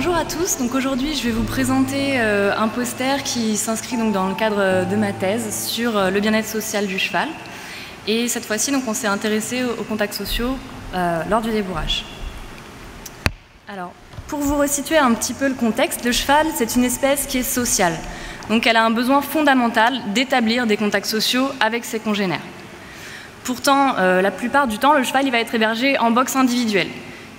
Bonjour à tous, donc aujourd'hui je vais vous présenter un poster qui s'inscrit donc dans le cadre de ma thèse sur le bien-être social du cheval. Et cette fois-ci on s'est intéressé aux contacts sociaux lors du débourrage. Alors, pour vous resituer un petit peu le contexte, le cheval c'est une espèce qui est sociale. Donc elle a un besoin fondamental d'établir des contacts sociaux avec ses congénères. Pourtant, la plupart du temps, le cheval il va être hébergé en box individuelle.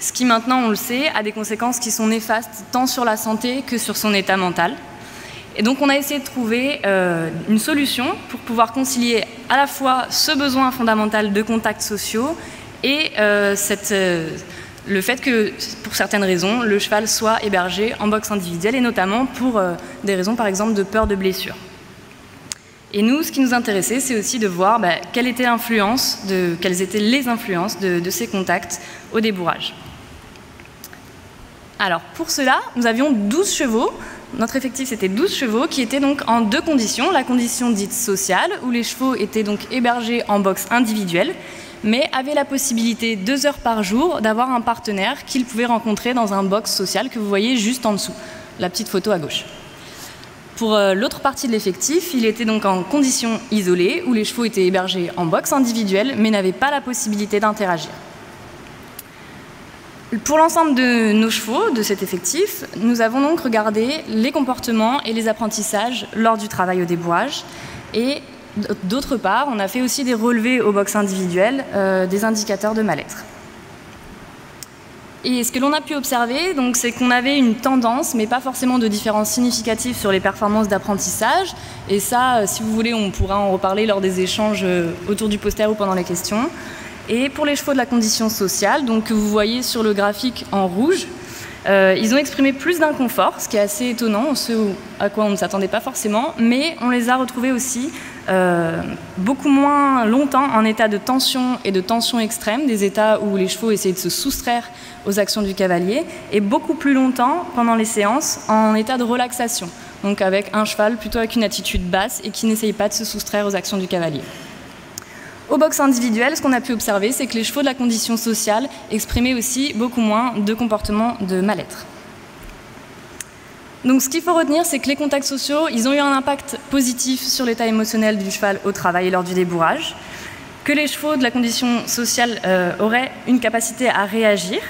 Ce qui maintenant, on le sait, a des conséquences qui sont néfastes tant sur la santé que sur son état mental. Et donc on a essayé de trouver une solution pour pouvoir concilier à la fois ce besoin fondamental de contacts sociaux et le fait que, pour certaines raisons, le cheval soit hébergé en box individuelle et notamment pour des raisons par exemple de peur de blessure. Et nous, ce qui nous intéressait, c'est aussi de voir quelles étaient les influences de ces contacts au débourrage. Alors, pour cela, nous avions 12 chevaux. Notre effectif, c'était 12 chevaux qui étaient donc en deux conditions. La condition dite sociale, où les chevaux étaient donc hébergés en box individuelle, mais avaient la possibilité 2 heures par jour d'avoir un partenaire qu'ils pouvaient rencontrer dans un box social que vous voyez juste en dessous, la petite photo à gauche. Pour l'autre partie de l'effectif, il était donc en condition isolée, où les chevaux étaient hébergés en box individuelle, mais n'avaient pas la possibilité d'interagir. Pour l'ensemble de nos chevaux, de cet effectif, nous avons donc regardé les comportements et les apprentissages lors du travail au débourrage. Et d'autre part, on a fait aussi des relevés au box individuel des indicateurs de mal-être. Et ce que l'on a pu observer, c'est qu'on avait une tendance, mais pas forcément de différence significative sur les performances d'apprentissage. Et ça, si vous voulez, on pourra en reparler lors des échanges autour du poster ou pendant les questions. Et pour les chevaux de la condition sociale, que vous voyez sur le graphique en rouge, ils ont exprimé plus d'inconfort, ce qui est assez étonnant, ce à quoi on ne s'attendait pas forcément, mais on les a retrouvés aussi beaucoup moins longtemps en état de tension et de tension extrême, des états où les chevaux essayaient de se soustraire aux actions du cavalier, et beaucoup plus longtemps pendant les séances en état de relaxation, donc avec un cheval plutôt avec une attitude basse et qui n'essaye pas de se soustraire aux actions du cavalier. Au box individuel, ce qu'on a pu observer, c'est que les chevaux de la condition sociale exprimaient aussi beaucoup moins de comportements de mal-être. Donc ce qu'il faut retenir, c'est que les contacts sociaux, ils ont eu un impact positif sur l'état émotionnel du cheval au travail et lors du débourrage, que les chevaux de la condition sociale auraient une capacité à réagir,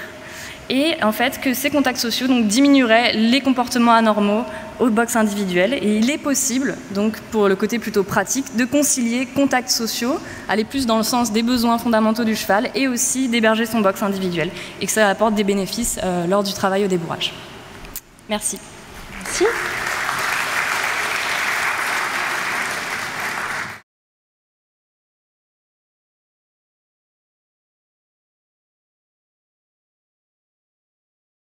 et en fait que ces contacts sociaux diminueraient les comportements anormaux au box individuel. Et il est possible, pour le côté plutôt pratique, de concilier contacts sociaux, aller plus dans le sens des besoins fondamentaux du cheval et aussi d'héberger son box individuel, et que ça apporte des bénéfices lors du travail au débourrage. Merci. Merci.